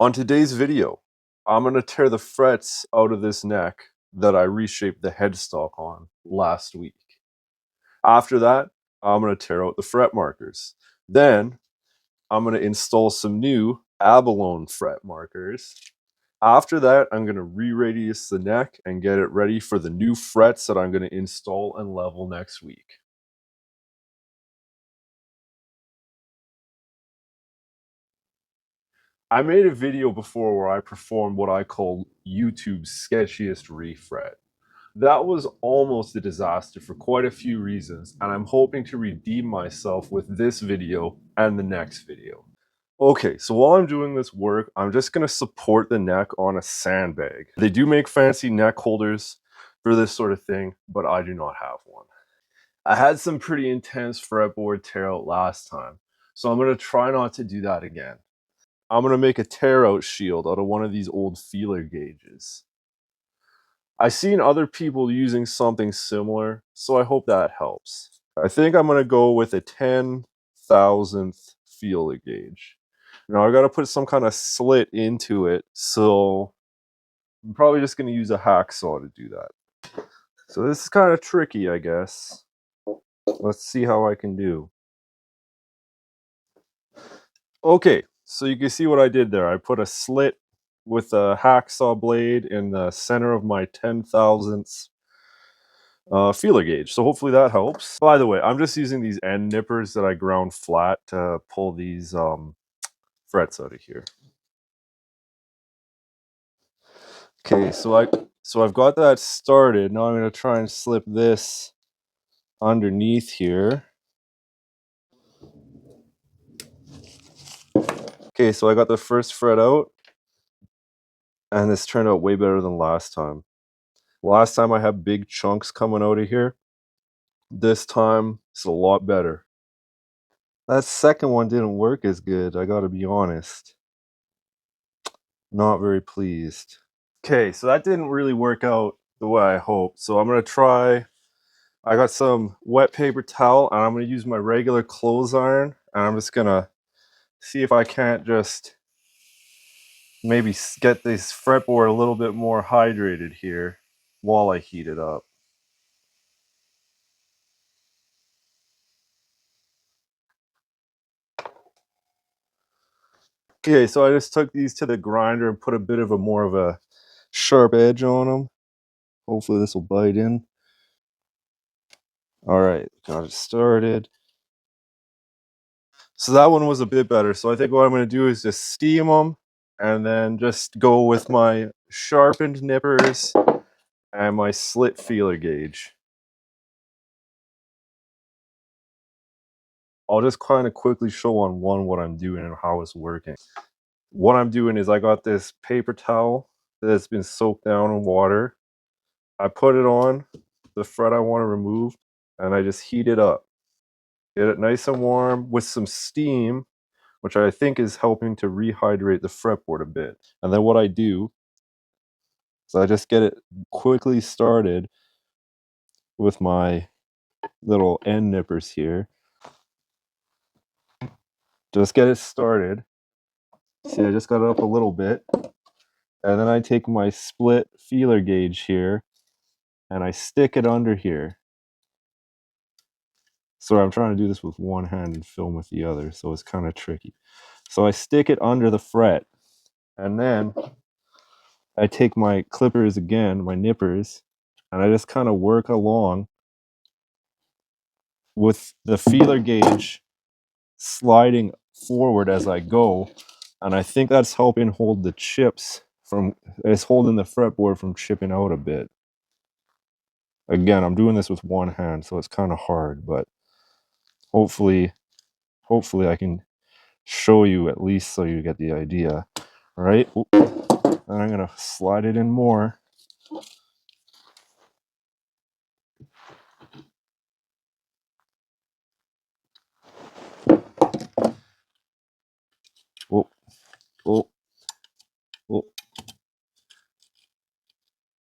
On today's video, I'm going to tear the frets out of this neck that I reshaped the headstock on last week. After that, I'm going to tear out the fret markers. Then, I'm going to install some new abalone fret markers. After that, I'm going to re-radius the neck and get it ready for the new frets that I'm going to install and level next week. I made a video before where I performed what I call YouTube's sketchiest refret. That was almost a disaster for quite a few reasons, and I'm hoping to redeem myself with this video and the next video. Okay, so while I'm doing this work, I'm just going to support the neck on a sandbag. They do make fancy neck holders for this sort of thing, but I do not have one. I had some pretty intense fretboard tear out last time, so I'm going to try not to do that again. I'm going to make a tear out shield out of one of these old feeler gauges. I've seen other people using something similar, so I hope that helps. I think I'm going to go with a 10,000th feeler gauge. Now I got to put some kind of slit into it, so I'm probably just going to use a hacksaw to do that. So this is kind of tricky, I guess. Let's see how I can do. Okay, so you can see what I did there. I put a slit with a hacksaw blade in the center of my 10,000th feeler gauge. So hopefully that helps. By the way, I'm just using these end nippers that I ground flat to pull these frets out of here. Okay, so I've got that started. Now I'm going to try and slip this underneath here. Okay, so I got the first fret out, and this turned out way better than last time. Last time I had big chunks coming out of here. This time it's a lot better. That second one didn't work as good, I gotta be honest. Not very pleased. Okay, so that didn't really work out the way I hoped. So I'm gonna try, I got some wet paper towel and I'm gonna use my regular clothes iron and I'm just gonna see if I can't just maybe get this fretboard a little bit more hydrated here while I heat it up. Okay, so I just took these to the grinder and put a bit of a more of a sharp edge on them. Hopefully this will bite in. All right, got it started. So that one was a bit better. So I think what I'm going to do is just steam them and then just go with my sharpened nippers and my slit feeler gauge. I'll just kind of quickly show on one what I'm doing and how it's working. What I'm doing is I got this paper towel that's been soaked down in water. I put it on the fret I want to remove and I just heat it up. Get it nice and warm with some steam, which I think is helping to rehydrate the fretboard a bit. And then what I do is I just get it quickly started with my little end nippers here. Just get it started. See, I just got it up a little bit. And then I take my split feeler gauge here and I stick it under here. So I'm trying to do this with one hand and film with the other, so it's kind of tricky. So I stick it under the fret, and then I take my clippers again, my nippers, and I just kind of work along with the feeler gauge sliding forward as I go. And I think that's helping hold the chips from, it's holding the fretboard from chipping out a bit. Again, I'm doing this with one hand, so it's kind of hard, but hopefully I can show you at least so you get the idea. All right, and I'm gonna slide it in more. Oh, oh, oh.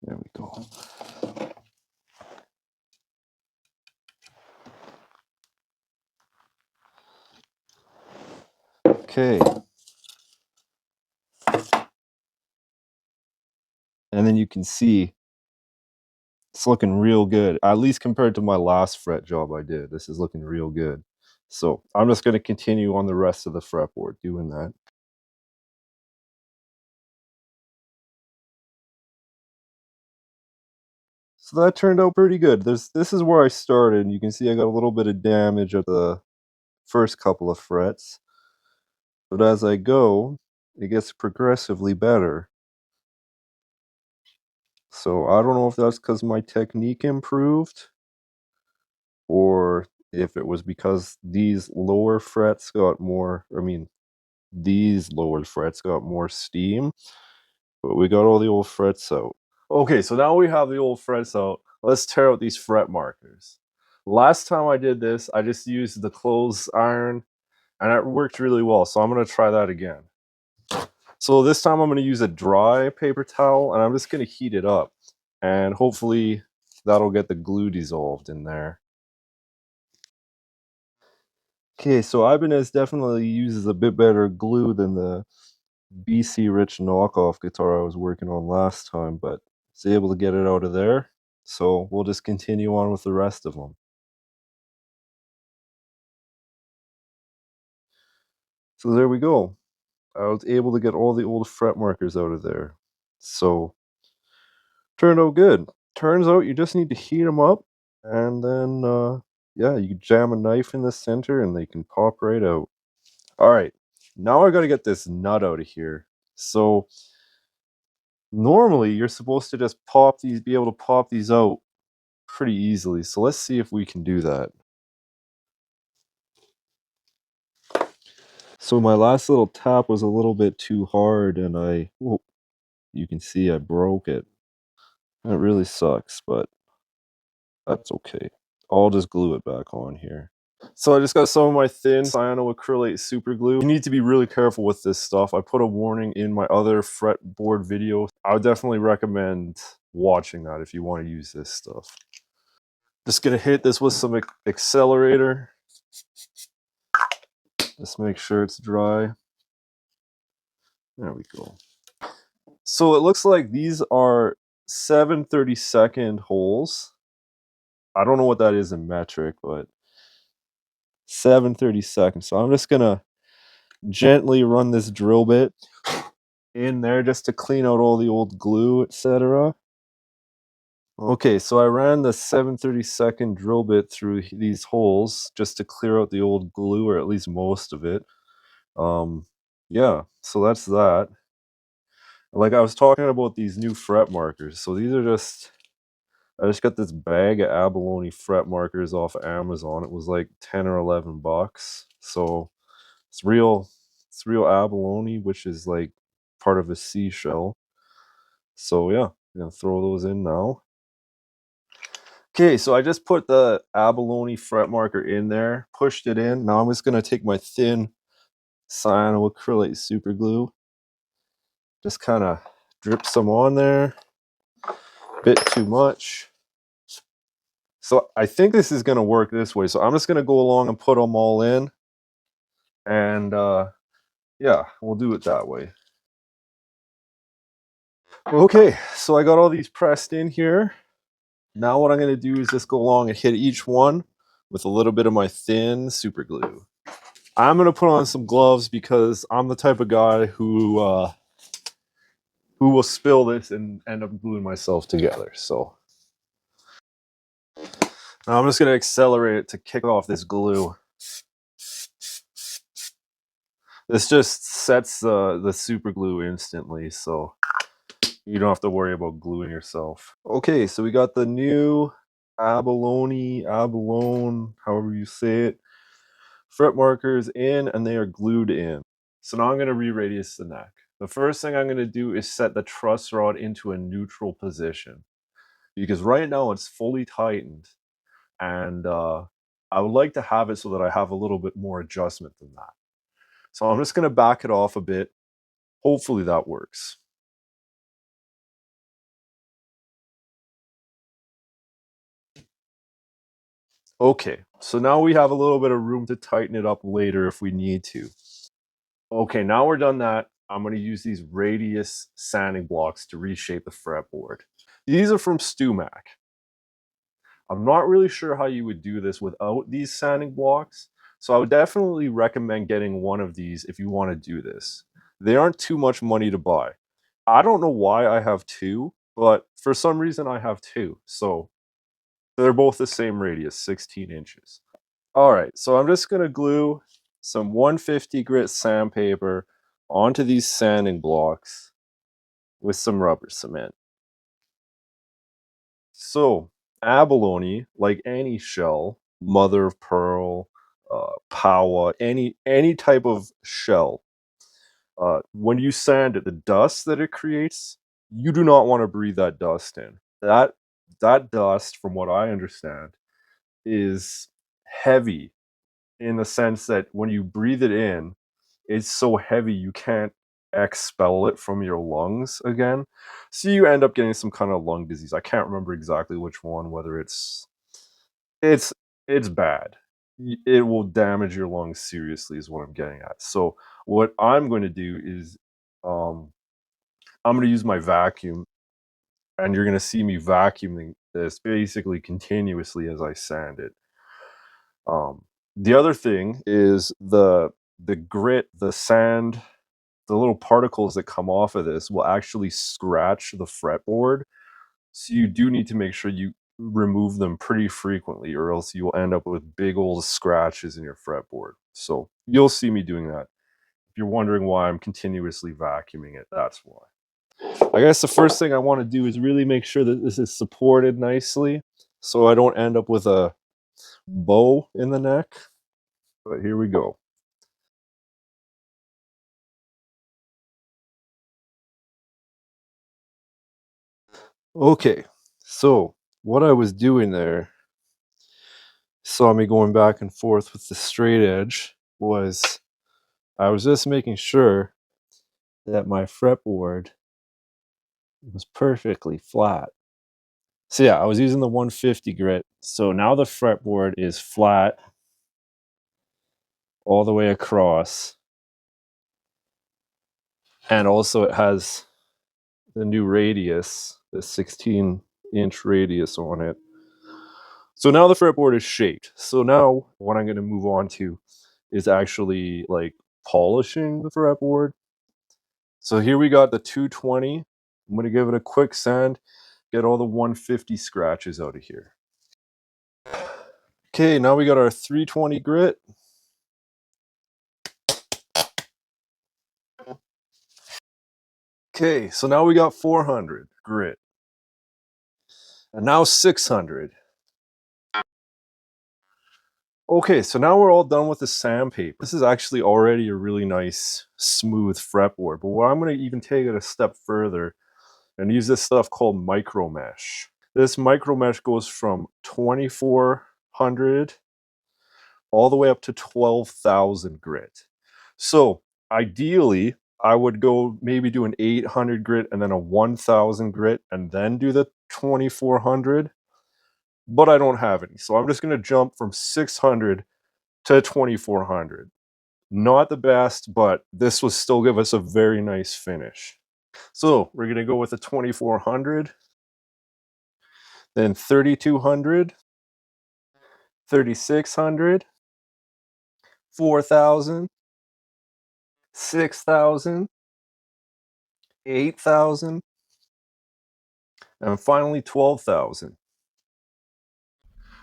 There we go. Okay. and then you can see it's looking real good, at least compared to my last fret job I did. This is looking real good. So I'm just going to continue on the rest of the fretboard doing that. So that turned out pretty good. This is where I started. You can see I got a little bit of damage at the first couple of frets. But as I go, it gets progressively better. So I don't know if that's because my technique improved or if it was because these lower frets got more, these lower frets got more steam, but we got all the old frets out. Okay, so now we have the old frets out. Let's tear out these fret markers. Last time I did this, I just used the clothes iron and it worked really well. So I'm going to try that again. So this time I'm going to use a dry paper towel and I'm just going to heat it up and hopefully that'll get the glue dissolved in there. Okay, so Ibanez definitely uses a bit better glue than the BC Rich knockoff guitar I was working on last time, but it's able to get it out of there. So we'll just continue on with the rest of them. So there we go. I was able to get all the old fret markers out of there. So turned out good. Turns out you just need to heat them up and then yeah, you jam a knife in the center and they can pop right out. All right, now I got to get this nut out of here. So normally you're supposed to just be able to pop these out pretty easily. So let's see if we can do that. So my last little tap was a little bit too hard and you can see I broke it. That really sucks, but that's okay. I'll just glue it back on here. So I just got some of my thin cyanoacrylate super glue. You need to be really careful with this stuff. I put a warning in my other fretboard video. I would definitely recommend watching that if you want to use this stuff. Just gonna hit this with some accelerator. Just make sure it's dry. There we go. So it looks like these are 7/32 holes. I don't know what that is in metric, but 7/32. So I'm just gonna gently run this drill bit in there just to clean out all the old glue, etc. Okay, so I ran the 7/32 drill bit through these holes just to clear out the old glue, or at least most of it. Yeah, so that's that. Like I was talking about these new fret markers. So these are I just got this bag of abalone fret markers off of Amazon. It was like 10 or 11 bucks. So it's real abalone, which is like part of a seashell. So yeah, I'm gonna throw those in now. Okay, so I just put the abalone fret marker in there, pushed it in. Now I'm just gonna take my thin cyanoacrylate super glue, just kind of drip some on there, bit too much. So I think this is gonna work this way. So I'm just gonna go along and put them all in, and yeah, we'll do it that way. Okay, so I got all these pressed in here. Now what I'm going to do is just go along and hit each one with a little bit of my thin super glue. I'm going to put on some gloves because I'm the type of guy who will spill this and end up gluing myself together. So now I'm just going to accelerate it to kick off this glue. This just sets the super glue instantly, so you don't have to worry about gluing yourself. Okay, so we got the new abalone, however you say it, fret markers in, and they are glued in. So now I'm going to re-radius the neck. The first thing I'm going to do is set the truss rod into a neutral position, because right now it's fully tightened, and I would like to have it so that I have a little bit more adjustment than that. So I'm just going to back it off a bit. Hopefully that works. Okay, so now we have a little bit of room to tighten it up later if we need to. Okay, now we're done that. I'm going to use these radius sanding blocks to reshape the fretboard. These are from StewMac. I'm not really sure how you would do this without these sanding blocks, so I would definitely recommend getting one of these if you want to do this. They aren't too much money to buy. I don't know why I have two, but for some reason I have two, so they're both the same radius, 16 inches. All right, so I'm just going to glue some 150 grit sandpaper onto these sanding blocks with some rubber cement. So, abalone, like any shell, mother of pearl, pawa, any type of shell, when you sand it, the dust that it creates, you do not want to breathe that dust in. That dust, from what I understand, is heavy in the sense that when you breathe it in, it's so heavy you can't expel it from your lungs again. So you end up getting some kind of lung disease. I can't remember exactly which one, whether it's it's bad. It will damage your lungs seriously is what I'm getting at. So what I'm going to do is um I'm going to use my vacuum, and you're going to see me vacuuming this basically continuously as I sand it. Um, the other thing is the grit, the sand, the little particles that come off of this will actually scratch the fretboard. So you do need to make sure you remove them pretty frequently, or else you'll end up with big old scratches in your fretboard. So you'll see me doing that. If you're wondering why I'm continuously vacuuming it, that's why. I guess the first thing I want to do is really make sure that this is supported nicely so I don't end up with a bow in the neck. But here we go. Okay, so what I was doing there, saw me going back and forth with the straight edge, was I was just making sure that my fretboard was perfectly flat. So yeah, I was using the 150 grit. So now the fretboard is flat all the way across. And also it has the new radius, the 16-inch radius on it. So now the fretboard is shaped. So now what I'm going to move on to is actually like polishing the fretboard. So here we got the 220. I'm going to give it a quick sand, get all the 150 scratches out of here. Okay, now we got our 320 grit. Okay, so now we got 400 grit. And now 600. Okay, so now we're all done with the sandpaper. This is actually already a really nice, smooth fretboard. But what I'm going to even take it a step further and use this stuff called micro mesh. This micro mesh goes from 2400 all the way up to 12,000 grit. So ideally, I would go maybe do an 800 grit and then a 1000 grit and then do the 2400. But I don't have any. So I'm just going to jump from 600 to 2400. Not the best, but this will still give us a very nice finish. So we're going to go with a 2400, then 3200, 3600, 4000, 6000, 8000, and finally 12,000.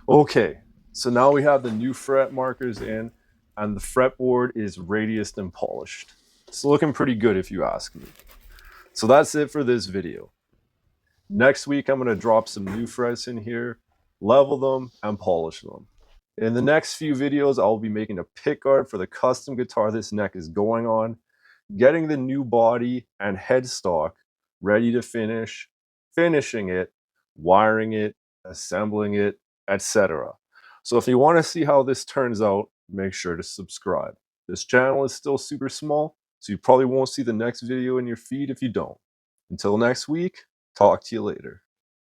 Okay, so now we have the new fret markers in, and the fretboard is radiused and polished. It's looking pretty good if you ask me. So that's it for this video. Next week, I'm going to drop some new frets in here, level them, and polish them. In the next few videos, I'll be making a pickguard for the custom guitar this neck is going on, getting the new body and headstock ready to finish, finishing it, wiring it, assembling it, etc. So if you want to see how this turns out, make sure to subscribe. This channel is still super small, so you probably won't see the next video in your feed if you don't. Until next week, talk to you later.